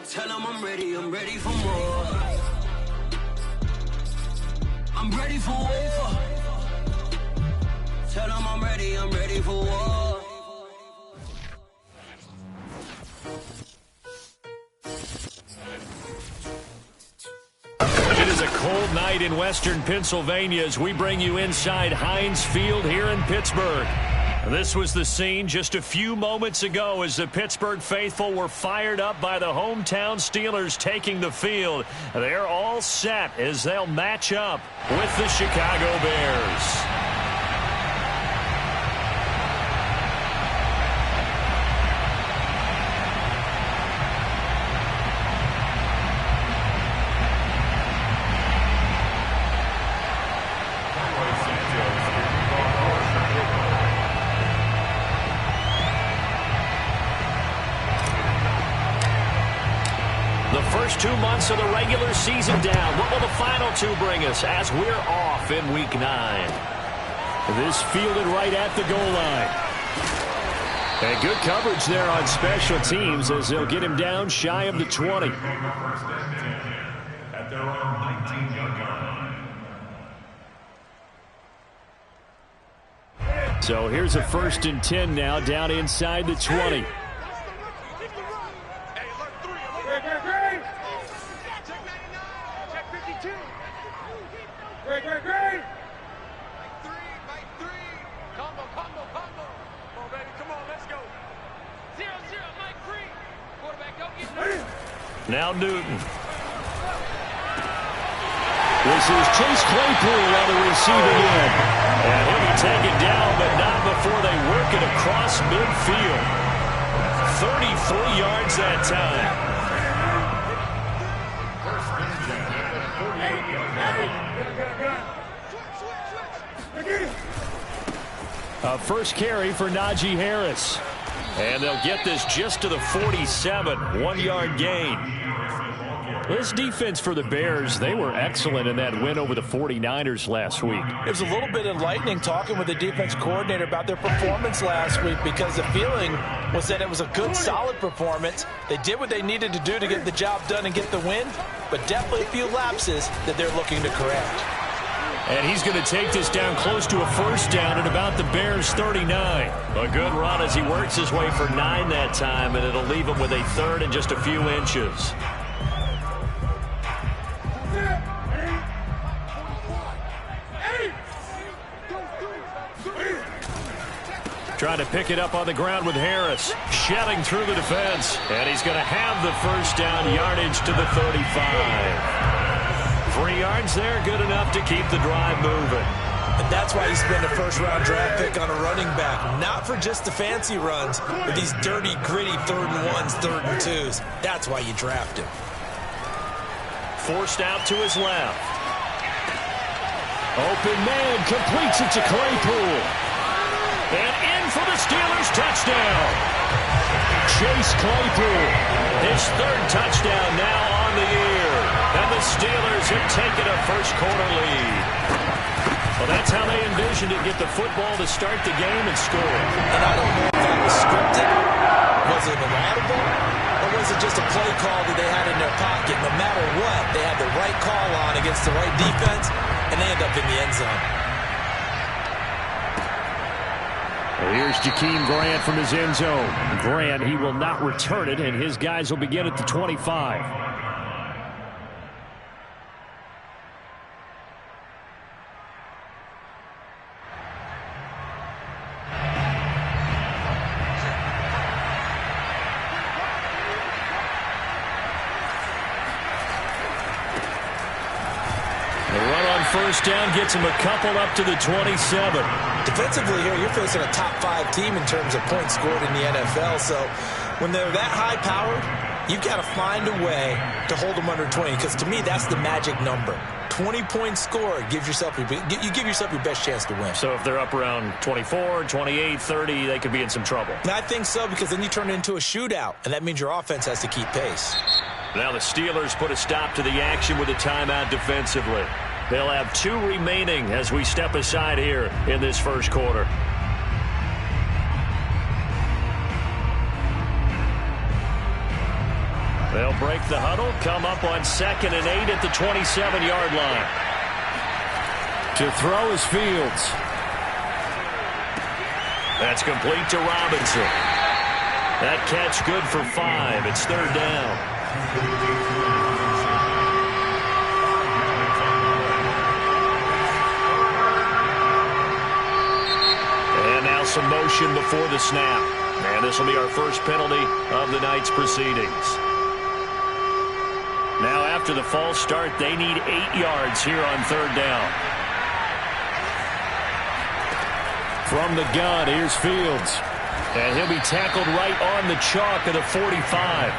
Tell them I'm ready for more. I'm ready for war. Tell them I'm ready for war. It is a cold night in western Pennsylvania as we bring you inside Heinz Field here in Pittsburgh. This was the scene just a few moments ago as the Pittsburgh faithful were fired up by the hometown Steelers taking the field. They're all set as they'll match up with the Chicago Bears. First 2 months of the regular season down. What will the final two bring us as we're off in Week 9? This fielded right at the goal line. And good coverage there on special teams as they'll get him down shy of the 20. At their own 19-yard line. So here's a 1st and 10 now down inside the 20. Now Newton. This is Chase Claypool on the receiving end. And he'll be taken down, but not before they work it across midfield. 33 yards that time. A first carry for Najee Harris. And they'll get this just to the 47, 1-yard gain. This defense for the Bears, they were excellent in that win over the 49ers last week. It was a little bit enlightening talking with the defense coordinator about their performance last week because the feeling was that it was a good, solid performance. They did what they needed to do to get the job done and get the win, but definitely a few lapses that they're looking to correct. And he's going to take this down close to a first down at about the Bears' 39. A good run as he works his way for 9 that time, and it'll leave him with a 3rd and just a few inches. Trying to pick it up on the ground with Harris. Shedding through the defense. And he's going to have the first down, yardage to the 35. 3 yards there, good enough to keep the drive moving. And that's why you spend a first-round draft pick on a running back. Not for just the fancy runs, but these dirty, gritty 3rd and 1s, 3rd and 2s. That's why you draft him. Forced out to his left. Open man, completes it to Claypool. And in for the Steelers touchdown. Chase Claypool. His 3rd touchdown now on the year. And the Steelers have taken a first-quarter lead. Well, that's how they envisioned it, get the football to start the game and score. And I don't know if that was scripted, was it inaudible, or was it just a play call that they had in their pocket? No matter what, they had the right call on against the right defense, and they end up in the end zone. Well, here's Jakeem Grant from his end zone. Grant, he will not return it, and his guys will begin at the 25. First down gets him a couple up to the 27. Defensively here, you're facing a top 5 team in terms of points scored in the NFL. So when they're that high powered, you've got to find a way to hold them under 20. Because to me, that's the magic number. 20 points scored gives yourself you give yourself your best chance to win. So if they're up around 24, 28, 30, they could be in some trouble. And I think so, because then you turn it into a shootout, and that means your offense has to keep pace. Now the Steelers put a stop to the action with a timeout defensively. They'll have 2 remaining as we step aside here in this first quarter. They'll break the huddle, come up on 2nd and 8 at the 27-yard line. To throw is Fields. That's complete to Robinson. That catch good for 5. It's 3rd down. And now some motion before the snap. And this will be our first penalty of the night's proceedings. Now after the false start, they need 8 yards here on 3rd down. From the gun, here's Fields. And he'll be tackled right on the chalk of the 45.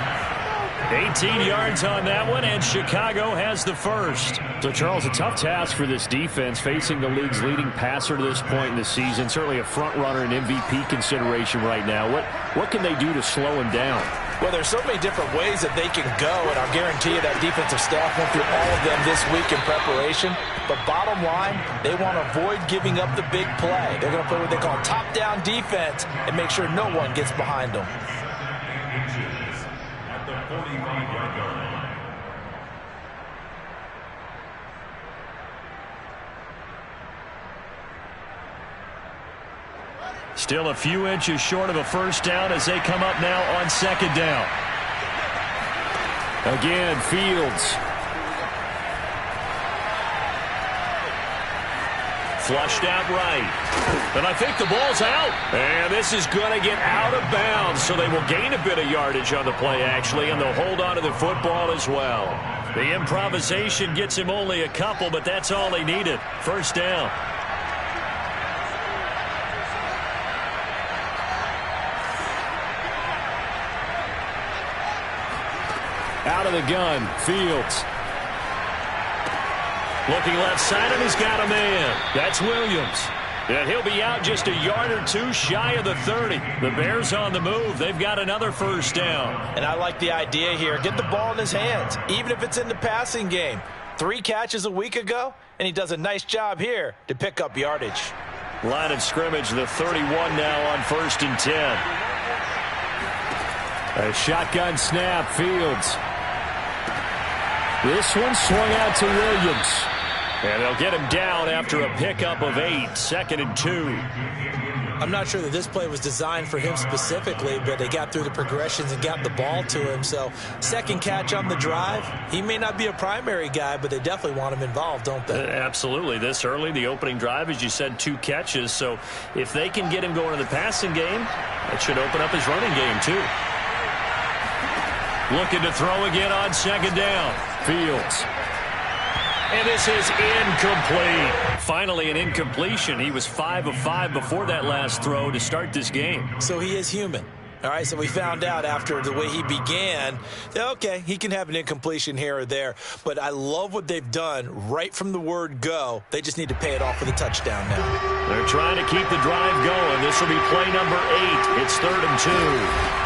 18 yards on that one, and Chicago has the first. So, Charles, a tough task for this defense facing the league's leading passer to this point in the season. Certainly a front-runner and MVP consideration right now. What can they do to slow him down? Well, there's so many different ways that they can go, and I'll guarantee you that defensive staff went through all of them this week in preparation. But bottom line, they want to avoid giving up the big play. They're going to play what they call top-down defense and make sure no one gets behind them. Still a few inches short of a first down as they come up now on 2nd down. Again, Fields. Flushed out right. And I think the ball's out. And this is going to get out of bounds, so they will gain a bit of yardage on the play, actually, and they'll hold on to the football as well. The improvisation gets him only a couple, but that's all he needed. First down. Out of the gun, Fields. Looking left side, and he's got a man. That's Williams. And he'll be out just a yard or two shy of the 30. The Bears on the move. They've got another first down. And I like the idea here. Get the ball in his hands, even if it's in the passing game. 3 catches a week ago, and he does a nice job here to pick up yardage. Line of scrimmage, the 31 now on 1st and 10. A shotgun snap, Fields. This one swung out to Williams. And they'll get him down after a pickup of 8, 2nd and 2. I'm not sure that this play was designed for him specifically, but they got through the progressions and got the ball to him. So, second catch on the drive. He may not be a primary guy, but they definitely want him involved, don't they? Absolutely. This early, the opening drive, as you said, 2 catches. So, if they can get him going in the passing game, it should open up his running game, too. Looking to throw again on 2nd down. Fields. And this is incomplete. Finally an incompletion. He was 5 of 5 before that last throw to start this game. So he is human. All right, so we found out after the way he began that, okay, he can have an incompletion here or there. But I love what they've done right from the word go. They just need to pay it off with a touchdown now. They're trying to keep the drive going. This will be play number 8. It's 3rd and 2.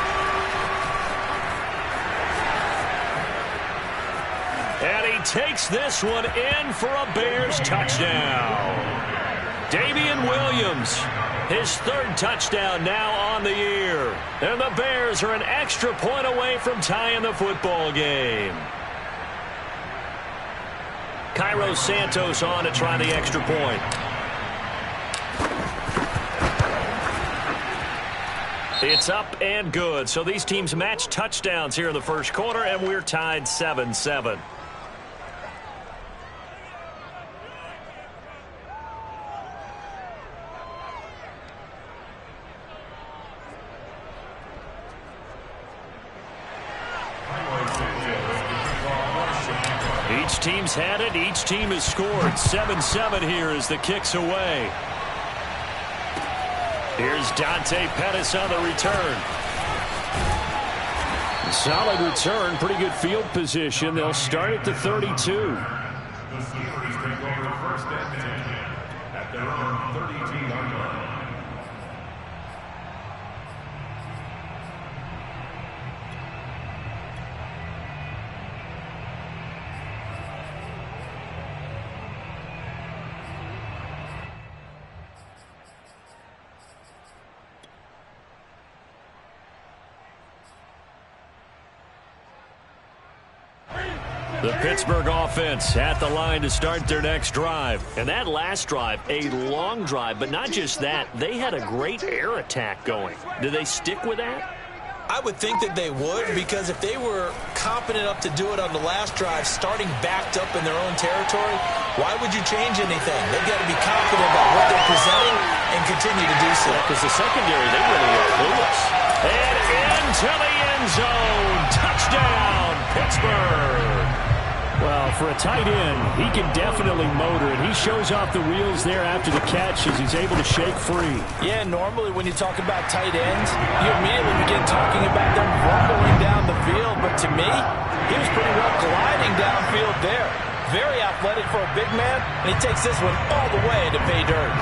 And he takes this one in for a Bears touchdown. Damian Williams, his 3rd touchdown now on the year. And the Bears are an extra point away from tying the football game. Cairo Santos on to try the extra point. It's up and good. So these teams match touchdowns here in the first quarter, and we're tied 7-7. Each team's had it. Each team has scored. 7-7 here as the kick's away. Here's Dante Pettis on the return. Solid return. Pretty good field position. They'll start at the 32. The Steelers take over 1st and 10 at their own 32-yard line. The Pittsburgh offense at the line to start their next drive. And that last drive, a long drive, but not just that. They had a great air attack going. Do they stick with that? I would think that they would, because if they were confident enough to do it on the last drive, starting backed up in their own territory, why would you change anything? They've got to be confident about what they're presenting and continue to do so. Because the secondary, they really look clueless. And into the end zone. Touchdown, Pittsburgh. Well, for a tight end, he can definitely motor it. He shows off the wheels there after the catch as he's able to shake free. Yeah, normally when you talk about tight ends, you immediately begin talking about them rumbling down the field. But to me, he was pretty well gliding downfield there. Very athletic for a big man, and he takes this one all the way to pay dirt.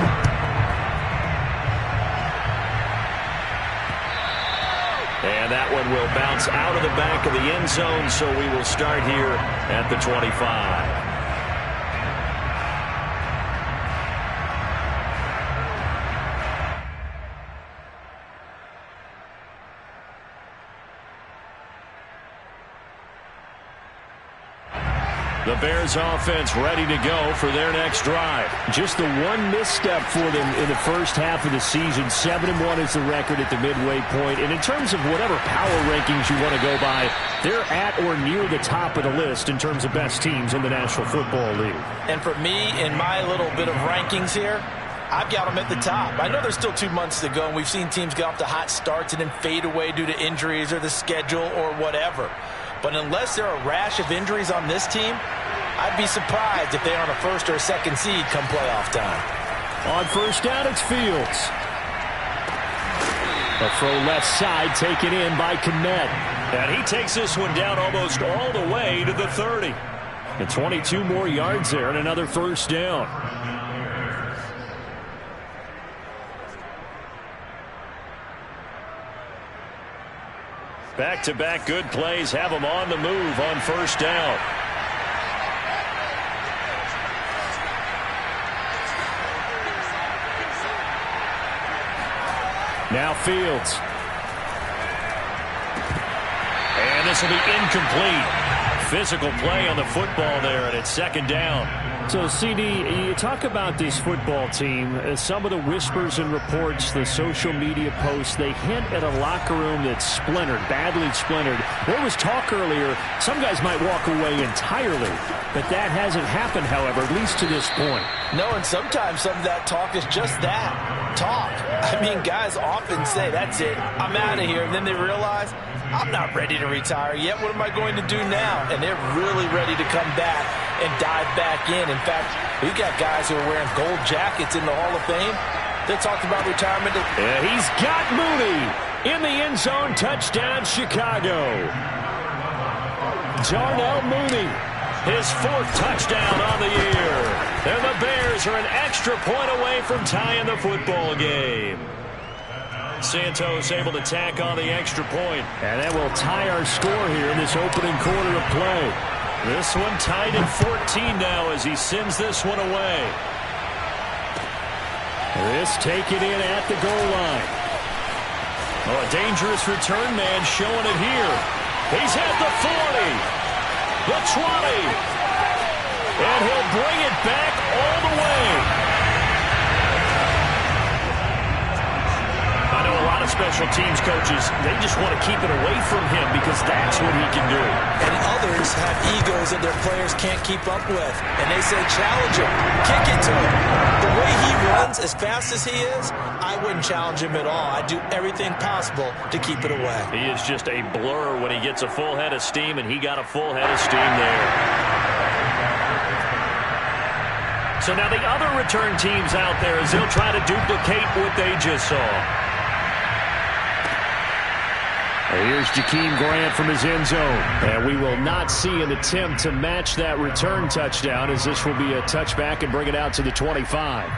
And that one will bounce out of the back of the end zone, so we will start here at the 25. The Bears offense ready to go for their next drive. Just the one misstep for them in the first half of the season. 7-1 is the record at the midway point. And in terms of whatever power rankings you want to go by, they're at or near the top of the list in terms of best teams in the National Football League. And for me, in my little bit of rankings here, I've got them at the top. I know there's still 2 months to go, and we've seen teams get off to hot starts and then fade away due to injuries or the schedule or whatever. But unless there are a rash of injuries on this team, I'd be surprised if they're on a first or a second seed come playoff time. On first down, it's Fields. A throw left side taken in by Kmet. And he takes this one down almost all the way to the 30. And 22 more yards there and another first down. Back-to-back good plays have them on the move on first down. Now Fields. And this will be incomplete. Physical play on the football there, and it's second down. So, CD, you talk about this football team. Some of the whispers and reports, the social media posts, they hint at a locker room that's splintered, badly splintered. There was talk earlier, some guys might walk away entirely. But that hasn't happened, however, at least to this point. No, and sometimes some of that talk is just that, talk. I mean, guys often say, that's it, I'm out of here. And then they realize, I'm not ready to retire yet. What am I going to do now? And they're really ready to come back and dive back in. In fact, we've got guys who are wearing gold jackets in the Hall of Fame. They talked about retirement. Yeah, he's got Mooney in the end zone. Touchdown, Chicago. Darnell Mooney. His 4th touchdown on the year. And the Bears are an extra point away from tying the football game. Santos able to tack on the extra point. And that will tie our score here in this opening quarter of play. This one tied at 14 now as he sends this one away. This taken in at the goal line. Oh, a dangerous return man showing it here. He's at the 40, the 20, and he'll bring it back all the way. I know a lot of special teams coaches, they just want to keep it away from him because that's what he can do. And others have egos that their players can't keep up with. And they say, challenge him, kick it to him. The way he runs as fast as he is, I wouldn't challenge him at all. I'd do everything possible to keep it away. He is just a blur when he gets a full head of steam, and he got a full head of steam there. So now the other return teams out there as they'll try to duplicate what they just saw. Here's Jakeem Grant from his end zone. And we will not see an attempt to match that return touchdown, as this will be a touchback and bring it out to the 25.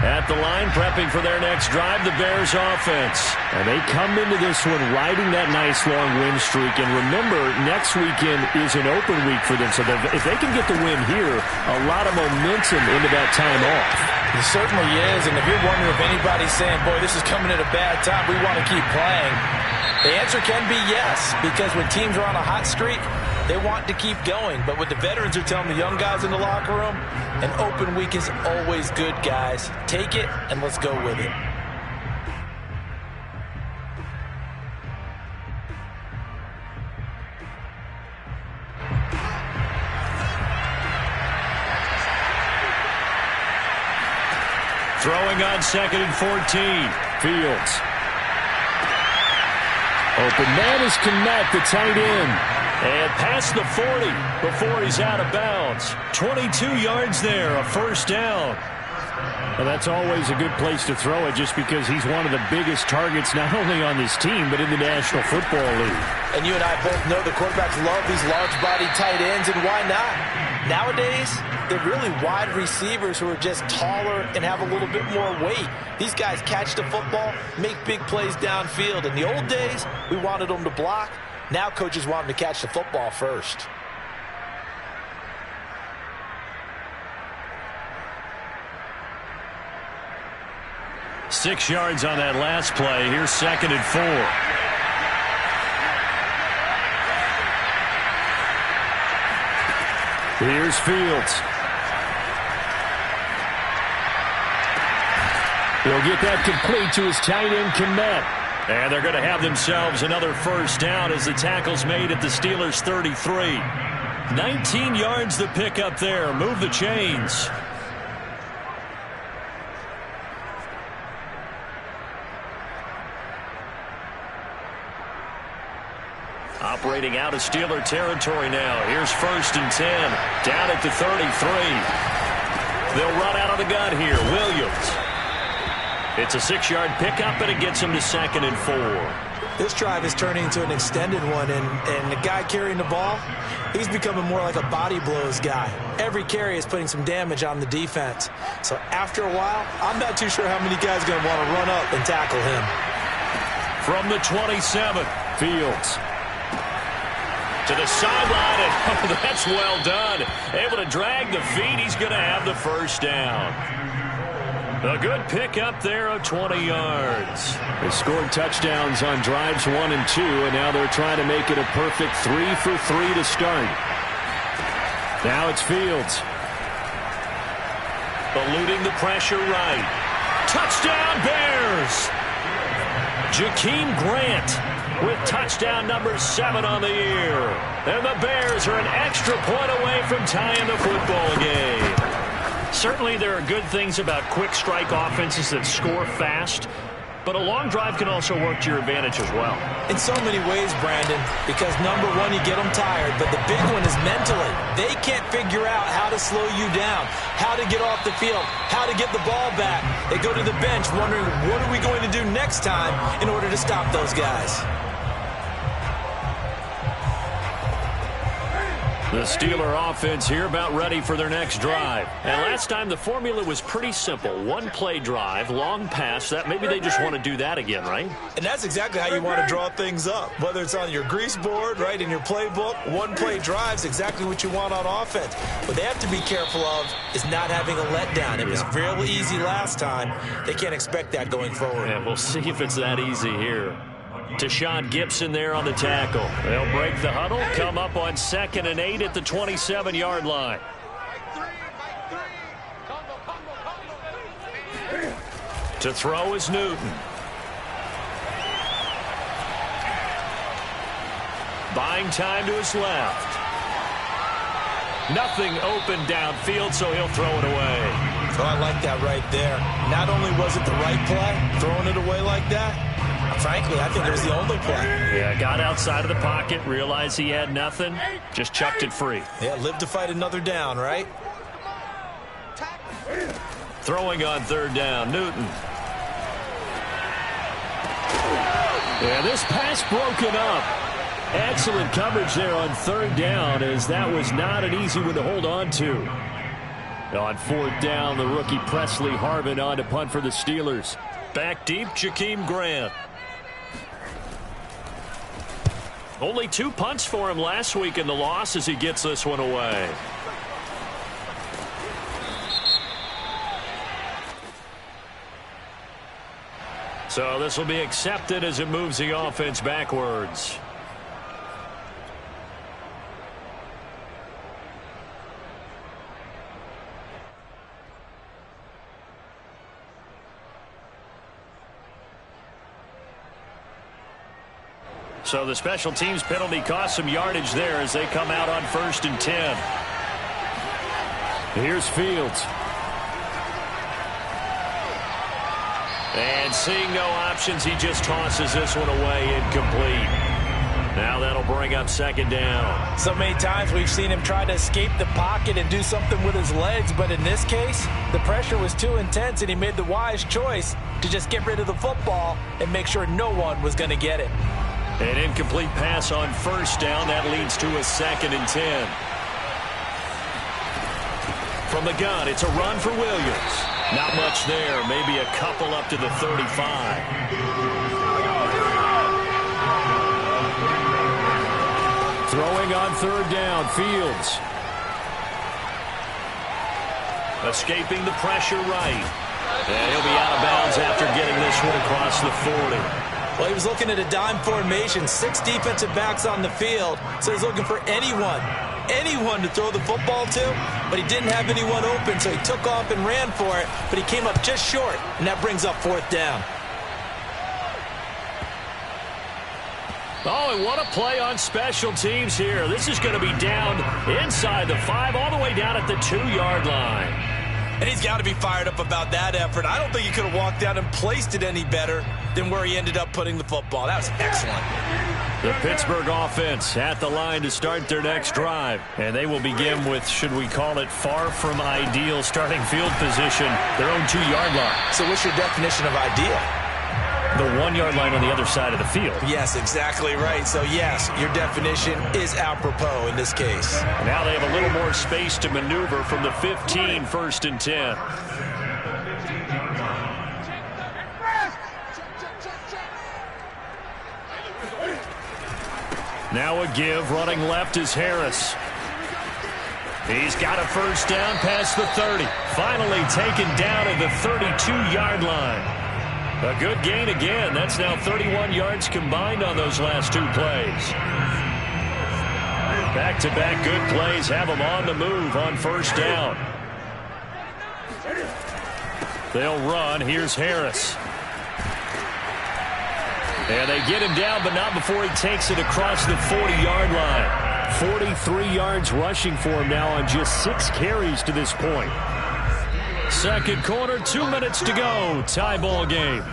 At the line, prepping for their next drive, the Bears offense. And they come into this one riding that nice long win streak. And remember, next weekend is an open week for them. So if they can get the win here, a lot of momentum into that time off. It certainly is. And if you're wondering if anybody's saying, boy, this is coming at a bad time, we want to keep playing, the answer can be yes. Because when teams are on a hot streak, they want to keep going. But what the veterans are telling the young guys in the locker room, an open week is always good, guys. Take it, and let's go with it. Throwing on 2nd and 14. Fields. Open man is Kmet, the tight end. And past the 40 before he's out of bounds. 22 yards there, a first down. Well, that's always a good place to throw it just because he's one of the biggest targets not only on this team but in the National Football League. And you and I both know the quarterbacks love these large-bodied tight ends, and why not? Nowadays, they're really wide receivers who are just taller and have a little bit more weight. These guys catch the football, make big plays downfield. In the old days, we wanted them to block. Now coaches want them to catch the football first. Six yards on that last play. Here's 2nd and 4. Here's Fields. He'll get that complete to his tight end, Kmet. And they're going to have themselves another first down as the tackle's made at the Steelers' 33. 19 yards the pick up there. Move the chains. Operating out of Steeler territory now. Here's 1st and 10. Down at the 33. They'll run out of the gun here. Williams. It's a 6-yard pickup, and it gets him to 2nd and 4. This drive is turning into an extended one, and the guy carrying the ball, he's becoming more like a body blows guy. Every carry is putting some damage on the defense. So after a while, I'm not too sure how many guys are going to want to run up and tackle him. From the 27, Fields. To the sideline, and oh, that's well done. Able to drag the feet. He's going to have the first down. A good pickup there of 20 yards. They scored touchdowns on drives 1 and 2, and now they're trying to make it a perfect 3 for 3 to start. Now it's Fields. Eluding the pressure right. Touchdown Bears! Jakeem Grant with touchdown number 7 on the year. And the Bears are an extra point away from tying the football game. Certainly there are good things about quick strike offenses that score fast, but a long drive can also work to your advantage as well. In so many ways, Brandon, because number one, you get them tired, but the big one is mentally. They can't figure out how to slow you down, how to get off the field, how to get the ball back. They go to the bench wondering, what are we going to do next time in order to stop those guys? The Steeler offense here about ready for their next drive. And last time the formula was pretty simple. One play drive, long pass. That maybe they just want to do that again, right? And that's exactly how you want to draw things up. Whether it's on your grease board, right, in your playbook, one play drive is exactly what you want on offense. What they have to be careful of is not having a letdown. It was real easy last time. They can't expect that going forward. And we'll see if it's that easy here. Tashawn Gibson there on the tackle. They'll break the huddle, come up on 2nd and 8 at the 27-yard line. To throw is Newton. Buying time to his left. Nothing open downfield, so he'll throw it away. Oh, I like that right there. Not only was it the right play, throwing it away like that, frankly, I think it was the only play. Yeah, got outside of the pocket, realized he had nothing, just chucked it free. Yeah, live to fight another down, right? Throwing on 3rd down, Newton. Yeah, this pass broken up. Excellent coverage there on 3rd down, as that was not an easy one to hold on to. On fourth down, the rookie Presley Harvin on to punt for the Steelers. Back deep, Jakeem Grant. Only 2 punts for him last week in the loss as he gets this one away. So this will be accepted as it moves the offense backwards. So the special teams penalty cost some yardage there as they come out on 1st and 10. Here's Fields. And seeing no options, he just tosses this one away incomplete. Now that'll bring up 2nd down. So many times we've seen him try to escape the pocket and do something with his legs, but in this case, the pressure was too intense and he made the wise choice to just get rid of the football and make sure no one was going to get it. An incomplete pass on 1st down. That leads to a 2nd and 10. From the gun, it's a run for Williams. Not much there. Maybe a couple up to the 35. Throwing on 3rd down, Fields. Escaping the pressure right. And he'll be out of bounds after getting this one across the 40. Well, he was looking at a dime formation, 6 defensive backs on the field, so he's looking for anyone to throw the football to, but he didn't have anyone open, so he took off and ran for it, but he came up just short, and that brings up 4th down. Oh, and what a play on special teams here. This is going to be down inside the 5, all the way down at the 2-yard line. And he's got to be fired up about that effort. I don't think he could have walked out and placed it any better than where he ended up putting the football. That was excellent. The Pittsburgh offense at the line to start their next drive. And they will begin with, should we call it, far from ideal starting field position, their own 2-yard line. So what's your definition of ideal? The 1-yard line on the other side of the field. Yes, exactly right. So, yes, your definition is apropos in this case. Now they have a little more space to maneuver from the 15, 1st and 10. Now a give, running left is Harris. He's got a 1st down past the 30. Finally taken down at the 32-yard line. A good gain again. That's now 31 yards combined on those last 2 plays. Back-to-back good plays have them on the move on 1st down. They'll run. Here's Harris. And they get him down, but not before he takes it across the 40-yard line. 43 yards rushing for him now on just 6 carries to this point. 2nd quarter, 2 minutes to go. Tie ball game.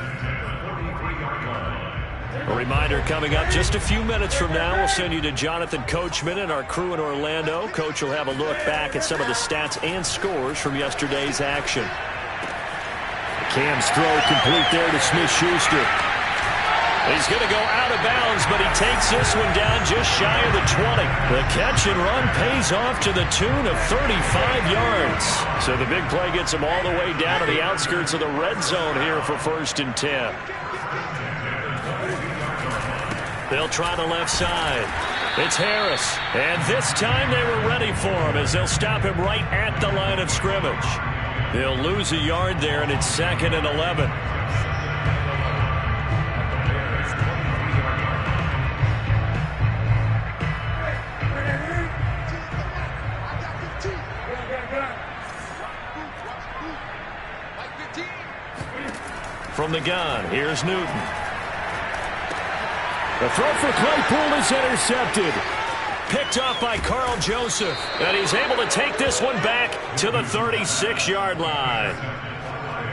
A reminder coming up just a few minutes from now. We'll send you to Jonathan Coachman and our crew in Orlando. Coach will have a look back at some of the stats and scores from yesterday's action. Cam's throw complete there to Smith-Schuster. He's going to go out of bounds, but he takes this one down just shy of the 20. The catch and run pays off to the tune of 35 yards. So the big play gets him all the way down to the outskirts of the red zone here for 1st and 10. They'll try the left side. It's Harris. And this time they were ready for him as they'll stop him right at the line of scrimmage. They'll lose a yard there, and it's 2nd and 11. From the gun, here's Newton. The throw for Claypool is intercepted. Picked off by Carl Joseph. And he's able to take this one back to the 36-yard line.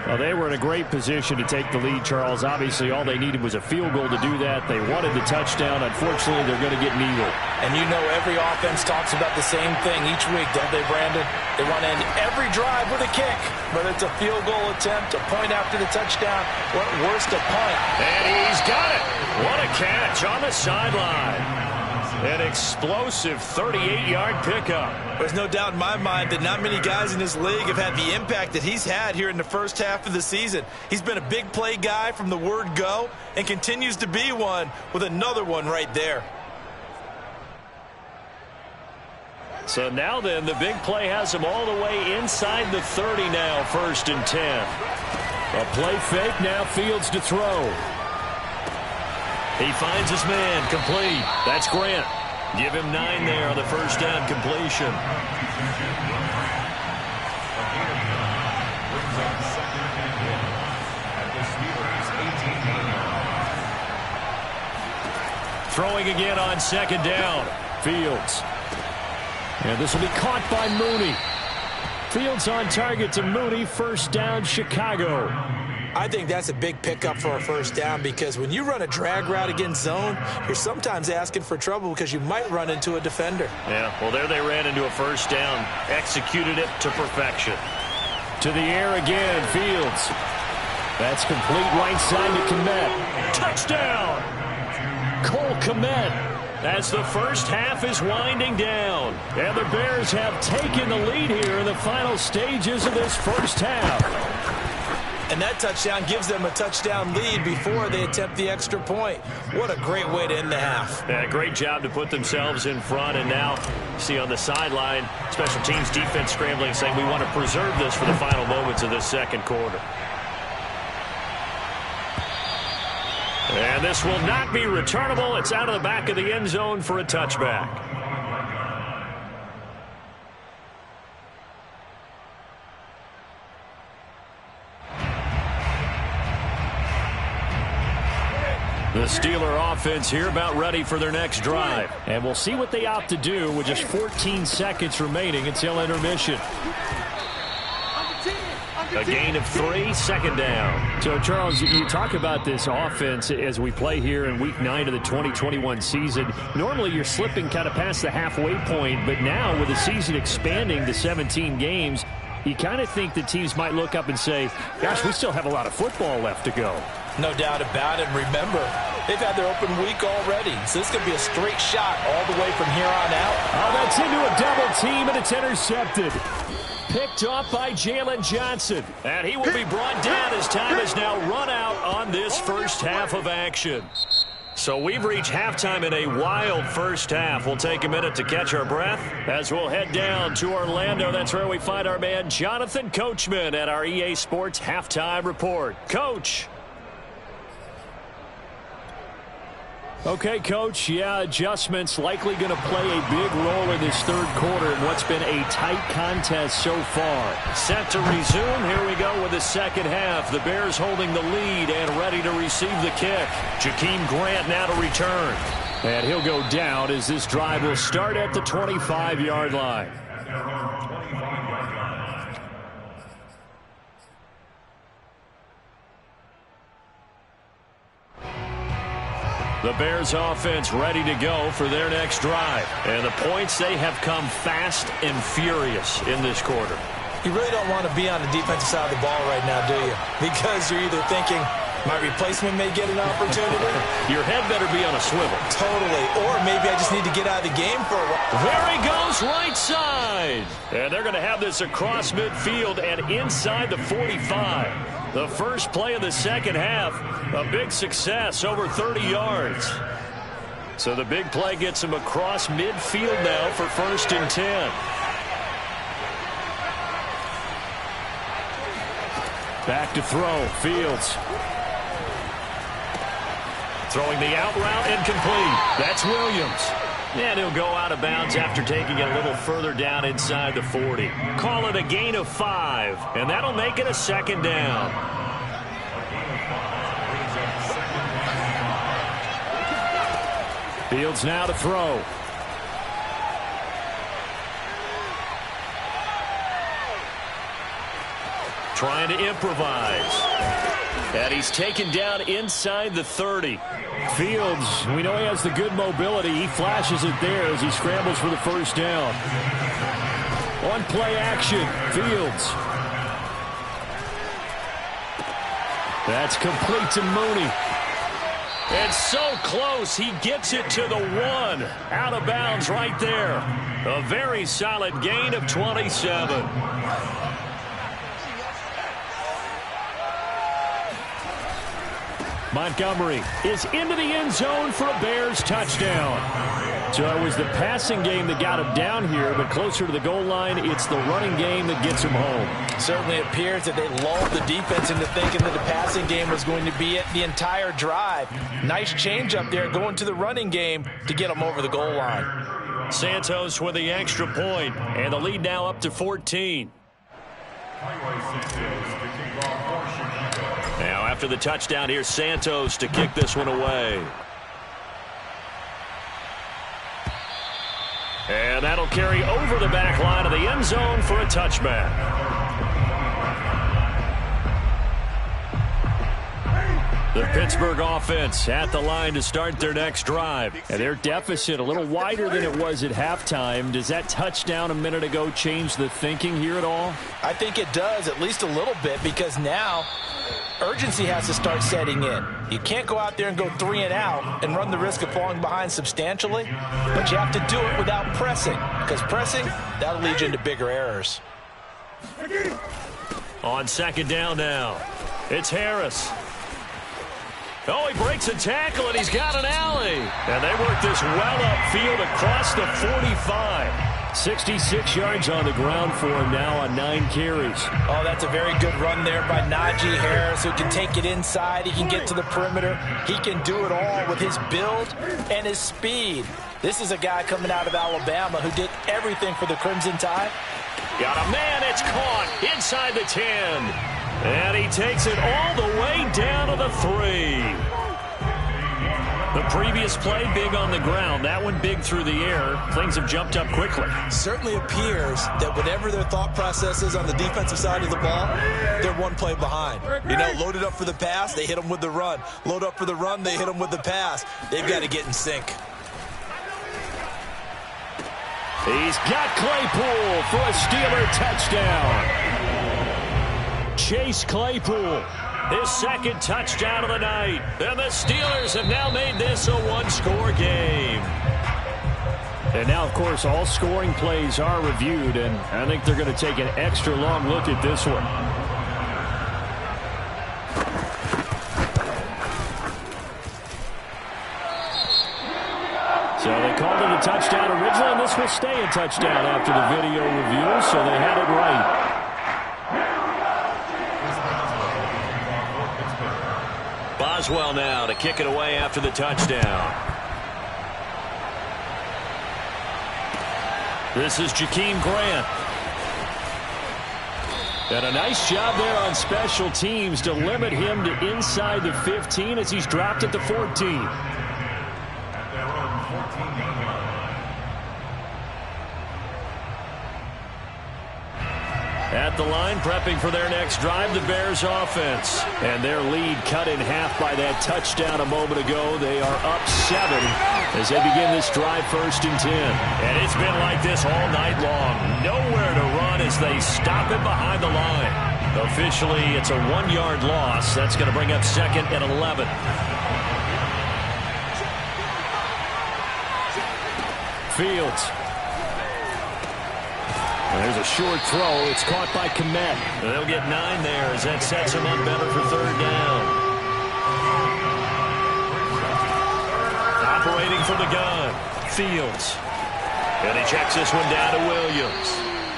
Well, they were in a great position to take the lead, Charles. Obviously, all they needed was a field goal to do that. They wanted the touchdown. Unfortunately, they're going to get neither. And you know every offense talks about the same thing each week, don't they, Brandon? They want to end every drive with a kick, whether it's a field goal attempt, a point after the touchdown, or at worst, a punt. And he's got it. What a catch on the sideline. An explosive 38-yard pickup. There's no doubt in my mind that not many guys in this league have had the impact that he's had here in the first half of the season. He's been a big play guy from the word go and continues to be one with another one right there. So now then, the big play has him all the way inside the 30 now, 1st and 10. A play fake, now Fields to throw. He finds his man, complete. That's Grant. Give him 9 there on the first down completion. Throwing again on 2nd down. Fields. And this will be caught by Mooney. Fields on target to Mooney. 1st down, Chicago. I think that's a big pickup for a 1st down because when you run a drag route against zone, you're sometimes asking for trouble because you might run into a defender. Yeah, well, there they ran into a 1st down. Executed it to perfection. To the air again, Fields. That's complete right side to Kmet. Touchdown! Cole Kmet. As the first half is winding down. And the Bears have taken the lead here in the final stages of this first half. And that touchdown gives them a touchdown lead before they attempt the extra point. What a great way to end the half. Yeah, great job to put themselves in front. And now, see on the sideline, special teams defense scrambling, saying we want to preserve this for the final moments of this 2nd quarter. And this will not be returnable. It's out of the back of the end zone for a touchback. The Steeler offense here about ready for their next drive. And we'll see what they opt to do with just 14 seconds remaining until intermission. A gain of 3, 2nd down. So, Charles, you talk about this offense as we play here in Week 9 of the 2021 season. Normally, you're slipping kind of past the halfway point, but now with the season expanding to 17 games, you kind of think the teams might look up and say, gosh, we still have a lot of football left to go. No doubt about it. Remember, they've had their open week already, so this could be a straight shot all the way from here on out. Oh, that's into a double team, and it's intercepted. Picked off by Jalen Johnson. And he will be brought down as time has now run out on this first half of action. So we've reached halftime in a wild first half. We'll take a minute to catch our breath as we'll head down to Orlando. That's where we find our man Jonathan Coachman at our EA Sports Halftime Report. Coach. Okay, Coach, yeah, adjustments likely going to play a big role in this 3rd quarter in what's been a tight contest so far. Set to resume. Here we go with the 2nd half. The Bears holding the lead and ready to receive the kick. Jakeem Grant now to return. And he'll go down as this drive will start at the 25-yard line. The Bears offense ready to go for their next drive. And the points, they have come fast and furious in this quarter. You really don't want to be on the defensive side of the ball right now, do you? Because you're either thinking, my replacement may get an opportunity. Your head better be on a swivel. Totally. Or maybe I just need to get out of the game for a while. There he goes, right side. And they're going to have this across midfield and inside the 45. The first play of the 2nd half, a big success, over 30 yards. So the big play gets him across midfield now for 1st and 10. Back to throw, Fields. Throwing the out route, incomplete. That's Williams. And he'll go out of bounds after taking it a little further down inside the 40. Call it a gain of 5, and that'll make it a 2nd down. Fields now to throw. Trying to improvise. And he's taken down inside the 30. Fields, we know he has the good mobility. He flashes it there as he scrambles for the 1st down. On play action, Fields. That's complete to Mooney. And so close, he gets it to the 1. Out of bounds right there. A very solid gain of 27. Montgomery is into the end zone for a Bears touchdown. So it was the passing game that got him down here, but closer to the goal line, it's the running game that gets him home. Certainly appears that they lulled the defense into thinking that the passing game was going to be it the entire drive. Nice change up there going to the running game to get them over the goal line. Santos with the extra point, and the lead now up to 14. Now after the touchdown, here's Santos to kick this one away. And that'll carry over the back line of the end zone for a touchback. The Pittsburgh offense at the line to start their next drive. And their deficit a little wider than it was at halftime. Does that touchdown a minute ago change the thinking here at all? I think it does, at least a little bit, because now urgency has to start setting in. You can't go out there and go 3 and out and run the risk of falling behind substantially, but you have to do it without pressing, because pressing, that'll lead you into bigger errors. On second down now, it's Harris. Oh, he breaks a tackle, and he's got an alley. And they work this well upfield across the 45. 66 yards on the ground for him now on 9 carries. Oh, that's a very good run there by Najee Harris, who can take it inside. He can get to the perimeter. He can do it all with his build and his speed. This is a guy coming out of Alabama who did everything for the Crimson Tide. Got a man, it's caught inside the 10. And he takes it all the way down to the 3. The previous play, big on the ground. That one big through the air. Things have jumped up quickly. Certainly appears that whatever their thought process is on the defensive side of the ball, they're one play behind. You know, loaded up for the pass, they hit them with the run. Load up for the run, they hit them with the pass. They've got to get in sync. He's got Claypool for a Steeler touchdown. Chase Claypool, his second touchdown of the night. And the Steelers have now made this a one-score game. And now, of course, all scoring plays are reviewed, and I think they're going to take an extra long look at this one. So they called it a touchdown originally, and this will stay a touchdown after the video review, so they had it right. Boswell now to kick it away after the touchdown. This is Jakeem Grant. And a nice job there on special teams to limit him to inside the 15 as he's dropped at the 14. At the line, prepping for their next drive, the Bears offense. And their lead cut in half by that touchdown a moment ago. They are up 7 as they begin this drive 1st and 10. And it's been like this all night long. Nowhere to run as they stop it behind the line. Officially, it's a 1-yard loss. That's going to bring up 2nd and 11. Fields. And there's a short throw. It's caught by Kmet. They'll get 9 there as that sets him up better for 3rd down. Operating from the gun, Fields. And he checks this one down to Williams.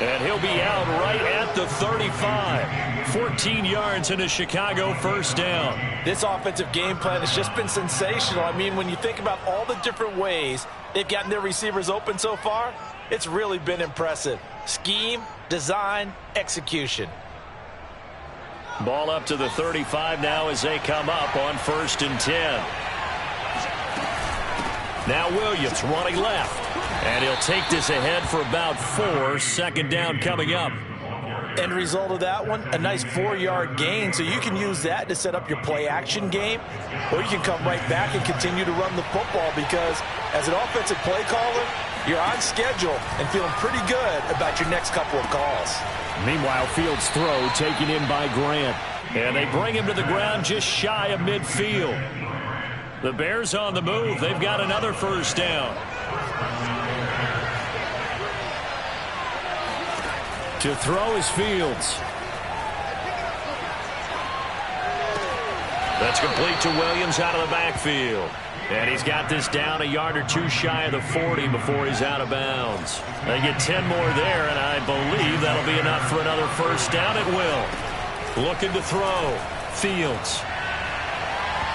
And he'll be out right at the 35. 14 yards and a Chicago 1st down. This offensive game plan has just been sensational. I mean, when you think about all the different ways they've gotten their receivers open so far, it's really been impressive. Scheme, design, execution. Ball up to the 35 now as they come up on 1st and 10. Now Williams running left. And he'll take this ahead for about 4. 2nd down coming up. End result of that one, a nice 4-yard gain. So you can use that to set up your play-action game. Or you can come right back and continue to run the football because as an offensive play caller, you're on schedule and feeling pretty good about your next couple of calls. Meanwhile, Fields' throw taken in by Grant. And they bring him to the ground just shy of midfield. The Bears on the move. They've got another first down. To throw is Fields. That's complete to Williams out of the backfield. And he's got this down a yard or two shy of the 40 before he's out of bounds. They get 10 more there, and I believe that'll be enough for another first down. It will. Looking to throw. Fields.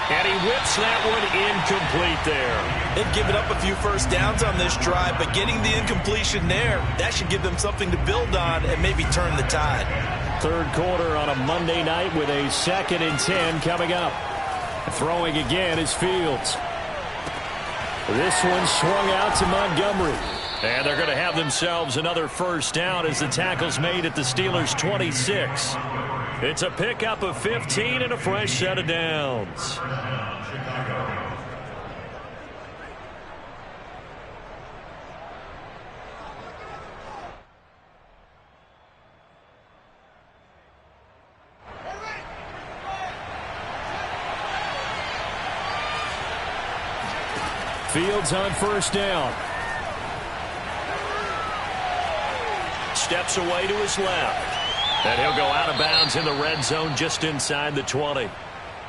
And he whips that one incomplete there. They've given up a few first downs on this drive, but getting the incompletion there, that should give them something to build on and maybe turn the tide. Third quarter on a Monday night with a 2nd and 10 coming up. Throwing again is Fields. This one swung out to Montgomery. And they're going to have themselves another first down as the tackle's made at the Steelers' 26. It's a pickup of 15 and a fresh set of downs. Fields on first down. Steps away to his left. And he'll go out of bounds in the red zone just inside the 20.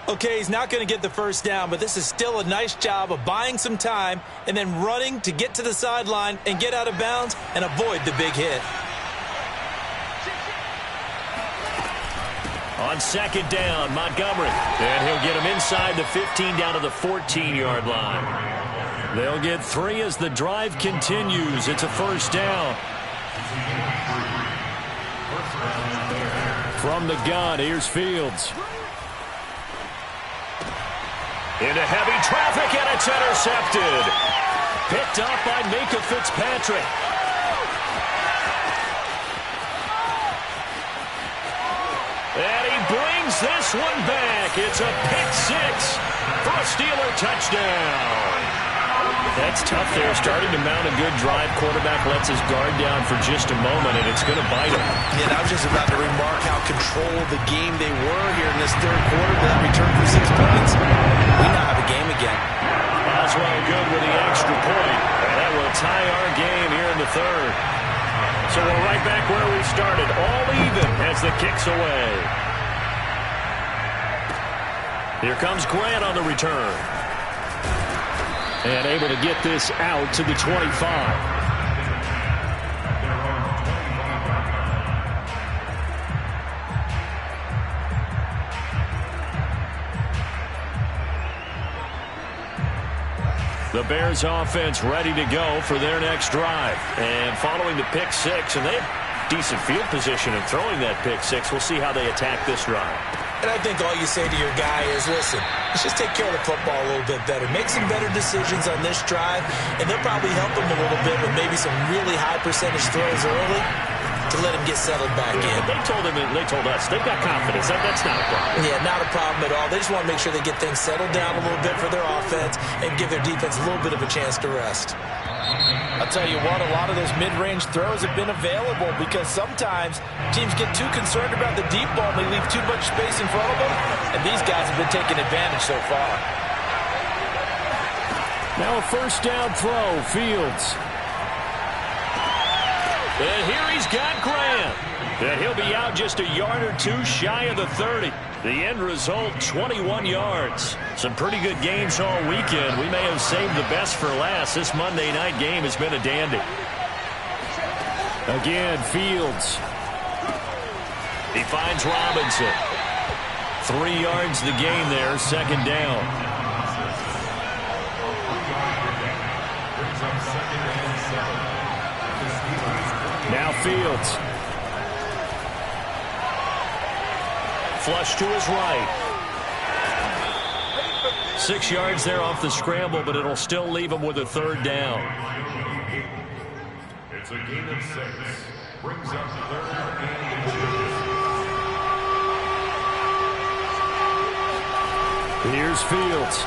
Okay, he's not going to get the first down, but this is still a nice job of buying some time and then running to get to the sideline and get out of bounds and avoid the big hit. On second down, Montgomery. And he'll get him inside the 15 down to the 14-yard line. They'll get 3 as the drive continues. It's a first down. From the gun, here's Fields. Into heavy traffic, and it's intercepted. Picked up by Minkah Fitzpatrick. And he brings this one back. It's a pick 6 for a Steeler touchdown. That's tough there, starting to mount a good drive. Quarterback lets his guard down for just a moment, and it's going to bite him. Yeah, I was just about to remark how controlled the game they were here in this third quarter. That return for 6 points. We now have a game again. Boswell good with the extra point, and that will tie our game here in the third. So we're right back where we started, all even as the kick's away. Here comes Grant on the return. And able to get this out to the 25. The Bears offense ready to go for their next drive. And following the pick 6, and they have decent field position in throwing that pick 6. We'll see how they attack this drive. And I think all you say to your guy is, listen, let's just take care of the football a little bit better. Make some better decisions on this drive, and they'll probably help him a little bit with maybe some really high percentage throws early to let him get settled back in. They told us, they've got confidence. That's not a problem. Yeah, not a problem at all. They just want to make sure they get things settled down a little bit for their offense and give their defense a little bit of a chance to rest. I'll tell you what, a lot of those mid-range throws have been available because sometimes teams get too concerned about the deep ball and they leave too much space in front of them, and these guys have been taking advantage so far. Now a first down throw, Fields. And here he's got Grant. And he'll be out just a yard or two shy of the 30. The end result, 21 yards. Some pretty good games all weekend. We may have saved the best for last. This Monday night game has been a dandy. Again, Fields. He finds Robinson. 3 yards the gain there, second down. Now Fields. Flush to his right. 6 yards there off the scramble, but it'll still leave him with a third down. It's a gain of 6. Brings up third and 2. Here's Fields.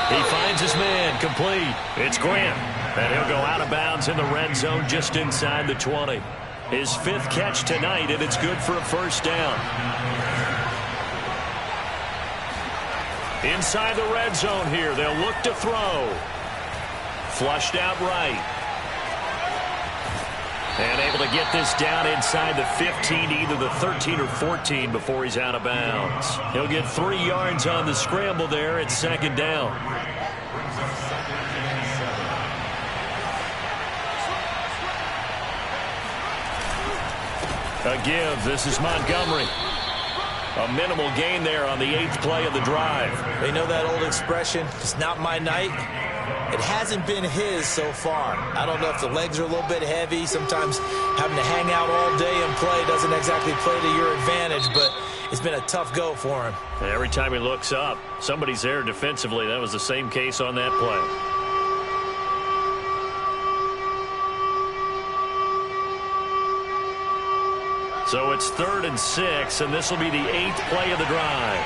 He finds his man, complete. It's Grant, and he'll go out of bounds in the red zone just inside the 20. His 5th catch tonight, and it's good for a first down. Inside the red zone here. They'll look to throw. Flushed out right. And able to get this down inside the 15, either the 13 or 14 before he's out of bounds. He'll get 3 yards on the scramble there at second down. A give. This is Montgomery. A minimal gain there on the 8th play of the drive. They know that old expression, it's not my night. It hasn't been his so far. I don't know if the legs are a little bit heavy. Sometimes having to hang out all day and play doesn't exactly play to your advantage, but it's been a tough go for him. And every time he looks up, somebody's there defensively. That was the same case on that play. So it's 3rd and 6, and this will be the 8th play of the drive.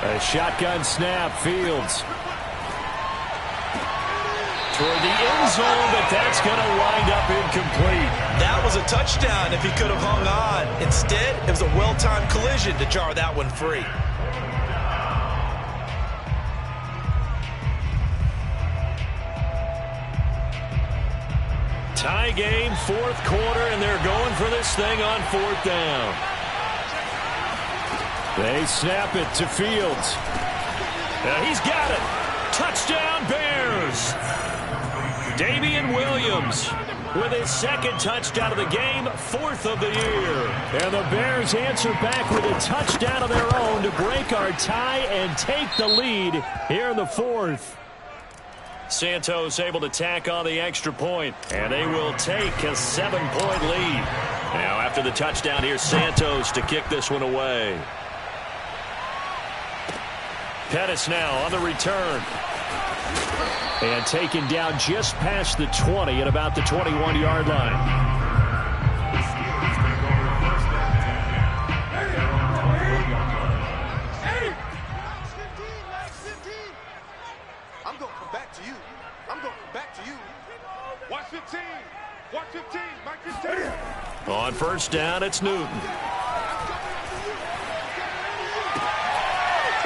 A shotgun snap, Fields. Toward the end zone, but that's going to wind up incomplete. That was a touchdown if he could have hung on. Instead, it was a well-timed collision to jar that one free. Tie game, 4th quarter, and they're going for this thing on 4th down. They snap it to Fields. He's got it. Touchdown, Bears. Damian Williams with his 2nd touchdown of the game, 4th of the year. And the Bears answer back with a touchdown of their own to break our tie and take the lead here in the 4th. Santos able to tack on the extra point, and they will take a 7-point lead. Now after the touchdown, here's Santos to kick this one away. Pettis now on the return. And taken down just past the 20 at about the 21-yard line. On 1st down, it's Newton.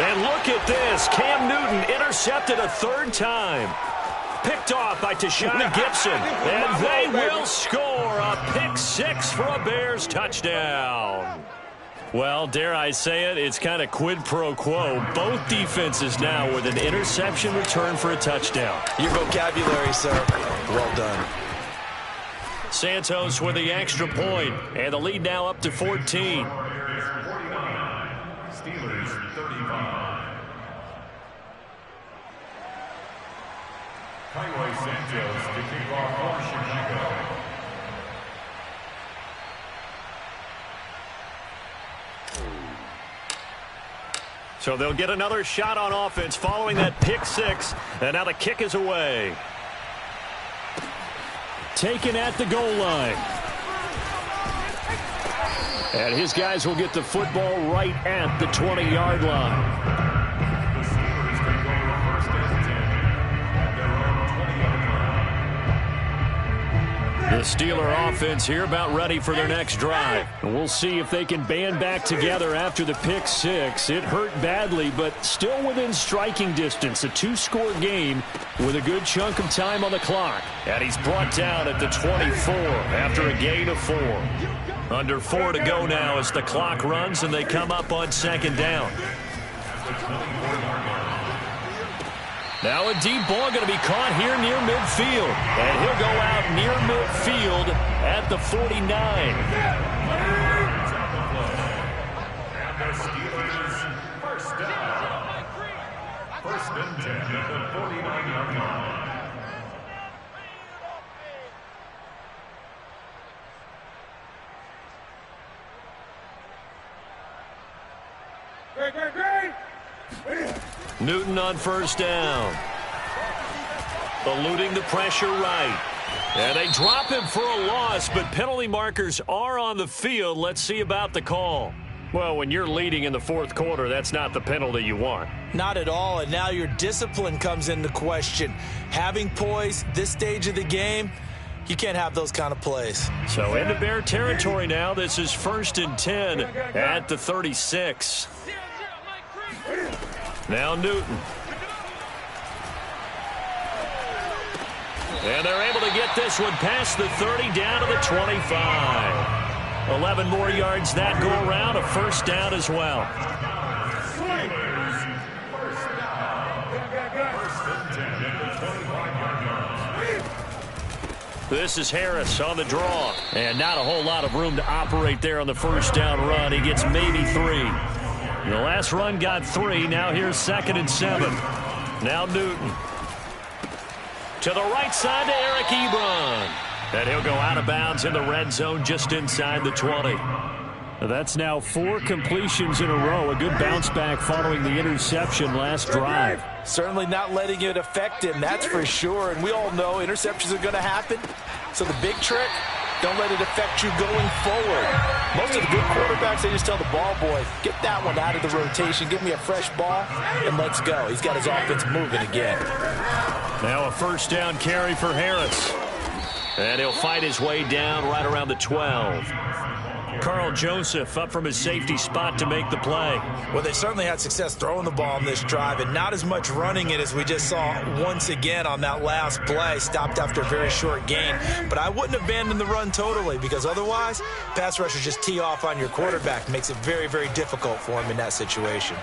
And look at this. Cam Newton intercepted a 3rd time. Picked off by Tashawn Gibson. And they will score a pick-6 for a Bears touchdown. Well, dare I say it, it's kind of quid pro quo. Both defenses now with an interception return for a touchdown. Your vocabulary, sir. Well done. Santos with the extra point, and the lead now up to 14. Steelers 35. Highway Santos to kick off for Chicago. So they'll get another shot on offense following that pick-6, and now the kick is away. Taken at the goal line. And his guys will get the football right at the 20-yard line. The Steelers take over 1st and 10 at their own 20-yard line. The Steeler offense here about ready for their next drive. And we'll see if they can band back together after the pick-6. It hurt badly, but still within striking distance. A 2-score game with a good chunk of time on the clock. And he's brought down at the 24 after a gain of 4. Under 4 to go now as the clock runs and they come up on 2nd down. Now a deep ball going to be caught here near midfield. And he'll go out near midfield at the 49. And the Steelers 1st down. 1st and 10 at the 49-yard line. Newton on 1st down. Eluding the pressure right. And they drop him for a loss, but penalty markers are on the field. Let's see about the call. Well, when you're leading in the 4th quarter, that's not the penalty you want. Not at all, and now your discipline comes into question. Having poise this stage of the game, you can't have those kind of plays. So into Bear territory now. This is 1st and 10 at the 36. Now Newton. And they're able to get this one past the 30 down to the 25. 11 more yards that go around, a first down as well. This is Harris on the draw. And not a whole lot of room to operate there on the first down run. He gets maybe 3. The last run got 3. Now here's 2nd and 7. Now Newton. To the right side to Eric Ebron. And he'll go out of bounds in the red zone just inside the 20. That's now 4 completions in a row. A good bounce back following the interception last drive. Certainly not letting it affect him, that's for sure. And we all know interceptions are going to happen. So the big trick, don't let it affect you going forward. Most of the good quarterbacks, they just tell the ball boy, get that one out of the rotation, give me a fresh ball, and let's go. He's got his offense moving again. Now a first down carry for Harris. And he'll fight his way down right around the 12. Carl Joseph up from his safety spot to make the play. Well, they certainly had success throwing the ball on this drive and not as much running it as we just saw once again on that last play. Stopped after a very short gain. But I wouldn't abandon the run totally because otherwise, pass rushers just tee off on your quarterback. Makes it very, very difficult for him in that situation.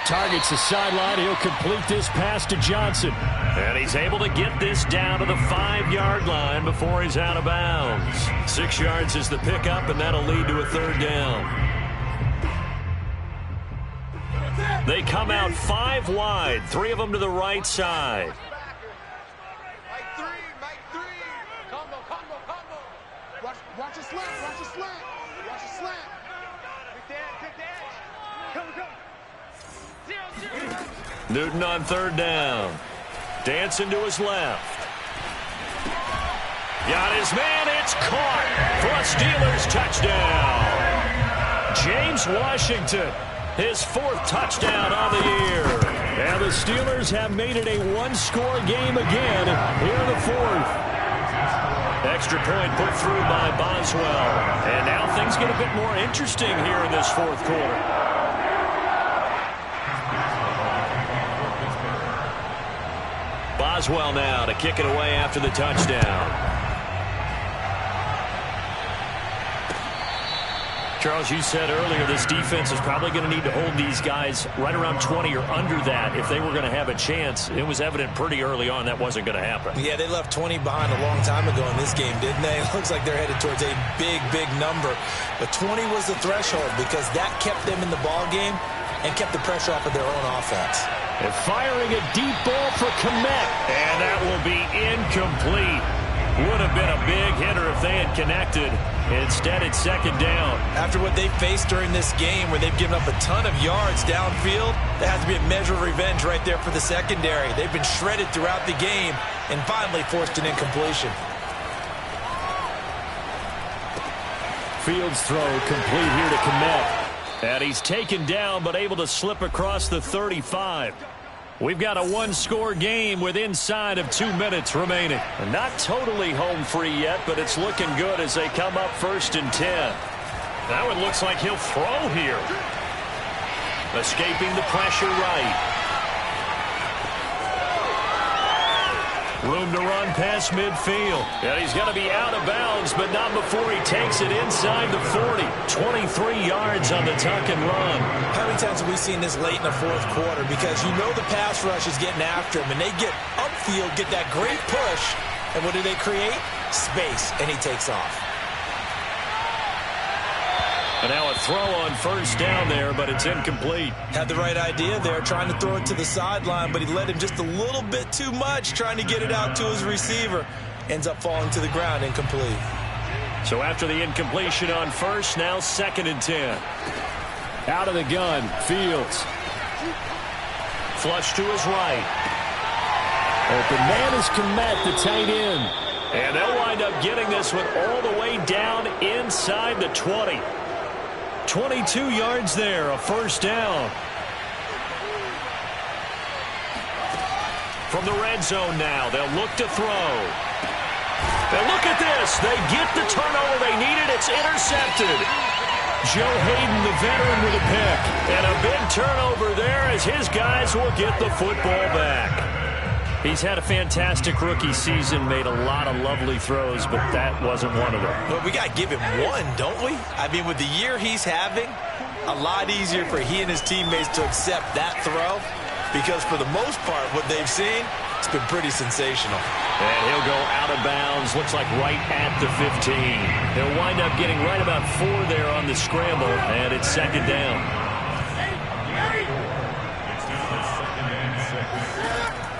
Targets the sideline. He'll complete this pass to Johnson. And he's able to get this down to the 5-yard line before he's out of bounds. 6 yards is the pickup, and that'll lead to a 3rd down. They come out 5 wide, 3 of them to the right side. Watch a slant, watch a slant, watch a slant. Good dash. Come. Newton on 3rd down. Dancing to his left. Got his man. It's caught for a Steelers touchdown. James Washington, his 4th touchdown on the year. And the Steelers have made it a 1-score game again here in the 4th. Extra point put through by Boswell. And now things get a bit more interesting here in this 4th quarter. Boswell now to kick it away after the touchdown. Charles, you said earlier this defense is probably going to need to hold these guys right around 20 or under that if they were going to have a chance. It was evident pretty early on that wasn't going to happen. Yeah, they left 20 behind a long time ago in this game, didn't they? It looks like they're headed towards a big, big number. But 20 was the threshold because that kept them in the ball game and kept the pressure off of their own offense. And firing a deep ball for Kmet. And that will be incomplete. Would have been a big hitter if they had connected. Instead, it's 2nd down. After what they faced during this game where they've given up a ton of yards downfield, there has to be a measure of revenge right there for the secondary. They've been shredded throughout the game and finally forced an incompletion. Fields throw complete here to Kmet. And he's taken down but able to slip across the 35. We've got a 1-score game with inside of 2 minutes remaining. Not totally home free yet, but it's looking good as they come up 1st and 10. Now it looks like he'll throw here. Escaping the pressure right. Room to run past midfield. And he's going to be out of bounds, but not before he takes it inside the 40. 23 yards on the tuck and run. How many times have we seen this late in the 4th quarter? Because you know the pass rush is getting after him, and they get upfield, get that great push, and what do they create? Space, and he takes off. And now a throw on 1st down there, but it's incomplete. Had the right idea there, trying to throw it to the sideline, but he led him just a little bit too much, trying to get it out to his receiver. Ends up falling to the ground, incomplete. So after the incompletion on 1st, now 2nd and 10. Out of the gun, Fields. Flush to his right. Open man is Kmet, the tight end. And they'll wind up getting this one all the way down inside the 20. 22 yards there, a 1st down. From the red zone now, they'll look to throw. And look at this. They get the turnover they needed. It's intercepted. Joe Hayden, the veteran, with a pick. And a big turnover there as his guys will get the football back. He's had a fantastic rookie season, made a lot of lovely throws, but that wasn't one of them. Well, we got to give him one, don't we? I mean, with the year he's having, a lot easier for he and his teammates to accept that throw because for the most part, what they've seen, it's been pretty sensational. And he'll go out of bounds, looks like right at the 15. He'll wind up getting right about 4 there on the scramble, and it's second down.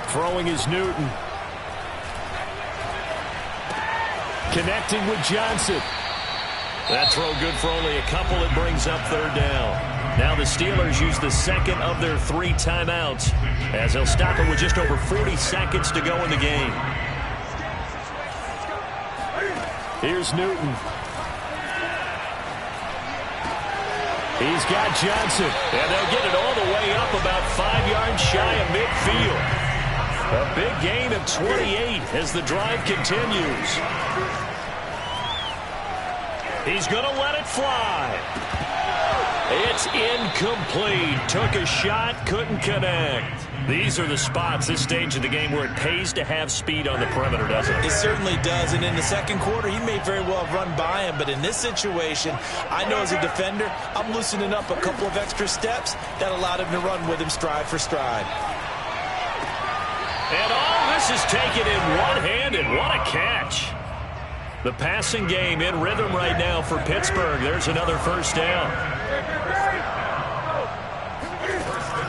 Throwing is Newton. Connecting with Johnson. That throw good for only a couple. It brings up third down. Now the Steelers use the second of their 3 timeouts as they'll stop it with just over 40 seconds to go in the game. Here's Newton. He's got Johnson. And they'll get it all the way up about 5 yards shy of midfield. A big gain of 28 as the drive continues. He's going to let it fly. It's incomplete. Took a shot, couldn't connect. These are the spots, this stage of the game, where it pays to have speed on the perimeter, doesn't it? It certainly does, and in the second quarter, he may very well have run by him, but in this situation, I know as a defender, I'm loosening up a couple of extra steps that allowed him to run with him stride for stride. And all this is taken in one-handed. What a catch. The passing game in rhythm right now for Pittsburgh. There's another first down.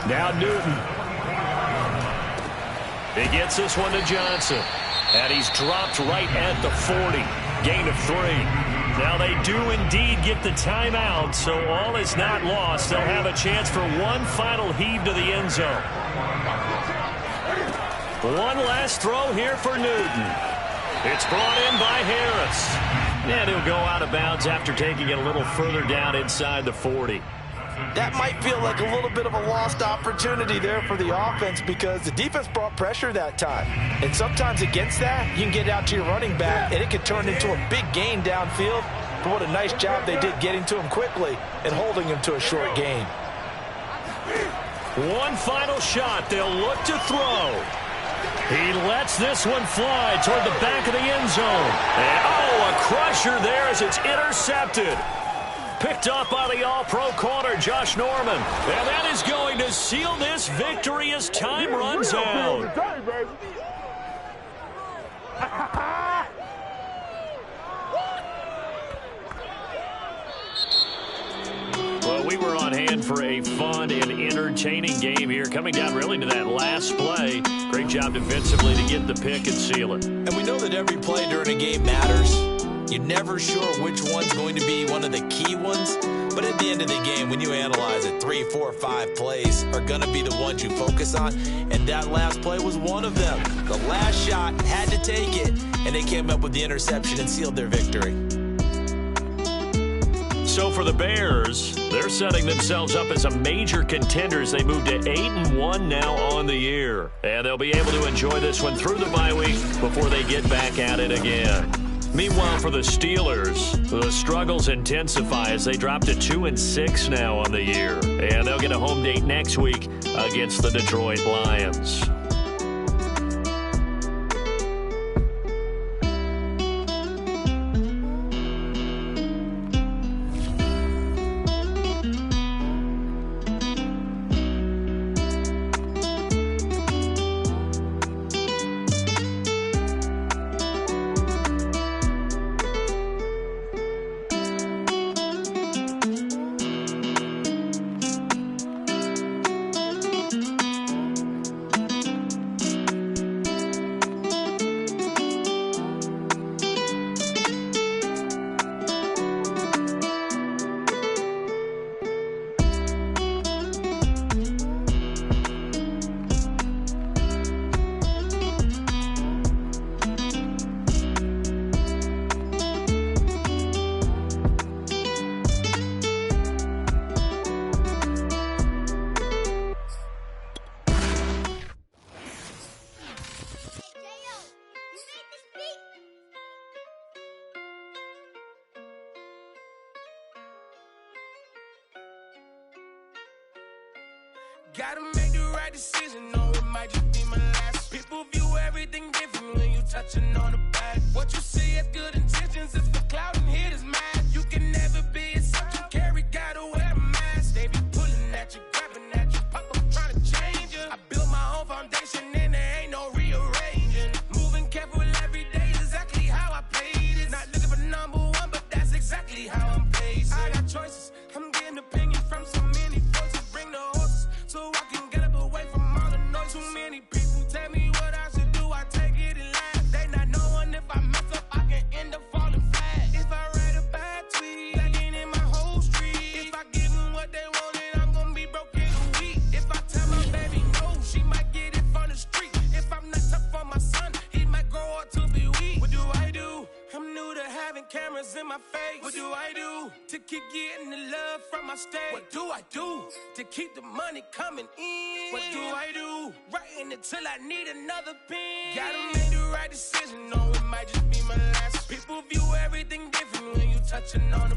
Now Newton. He gets this one to Johnson. And he's dropped right at the 40. Gain of 3. Now they do indeed get the timeout, so all is not lost. They'll have a chance for one final heave to the end zone. One last throw here for Newton. It's brought in by Harris. And he'll go out of bounds after taking it a little further down inside the 40. That might feel like a little bit of a lost opportunity there for the offense because the defense brought pressure that time. And sometimes against that, you can get out to your running back, and it can turn into a big gain downfield. But what a nice job they did getting to him quickly and holding him to a short gain. One final shot. They'll look to throw. He lets this one fly toward the back of the end zone. And, a crusher there as it's intercepted. Picked up by the all-pro corner, Josh Norman. And that is going to seal this victory as time runs out. Well, we were on hand for a fun and entertaining game here, coming down really to that last play. Great job defensively to get the pick and seal it. And we know that every play during a game matters. You're never sure which one's going to be one of the key ones. But at the end of the game, when you analyze it, 3, 4, 5 plays are going to be the ones you focus on. And that last play was one of them. The last shot had to take it, and they came up with the interception and sealed their victory. So for the Bears, they're setting themselves up as a major contender as they move to 8-1 now on the year. And they'll be able to enjoy this one through the bye week before they get back at it again. Meanwhile, for the Steelers, the struggles intensify as they drop to 2-6 now on the year. And they'll get a home date next week against the Detroit Lions. Gotta make the right decision, no, it might just be my last. People view everything different when you touching on the back. What you see as good intentions is for cloud and hit is mad. You can never be yourself, you carry, gotta wear a mask. They be pulling at you, grabbing at you, pop up trying to change you. I built my own foundation and there ain't no rearranging. Moving careful every day is exactly how I played it. Not looking for number one, but that's exactly how I'm pacing. I got choices, I'm getting opinion from so many voices. Bring the horses so I can get up away from all the noise. Too many people tell me what I should do, I take it and laugh. They not knowing if I mess up, I can end up falling flat. If I write a bad tweet, I ain't in my whole street. If I give them what they want, then I'm gonna be broke in a week. If I tell my baby no, she might get it from the street. If I'm not tough for my son, he might grow up to be weak. What do I do? I'm new to having cameras in my face. What do I do to keep getting the love from my state? What do I do to keep the money coming in? What do I do? Writing until I need another pen. Gotta make the right decision, no, it might just be my last. People view everything different when you touching on the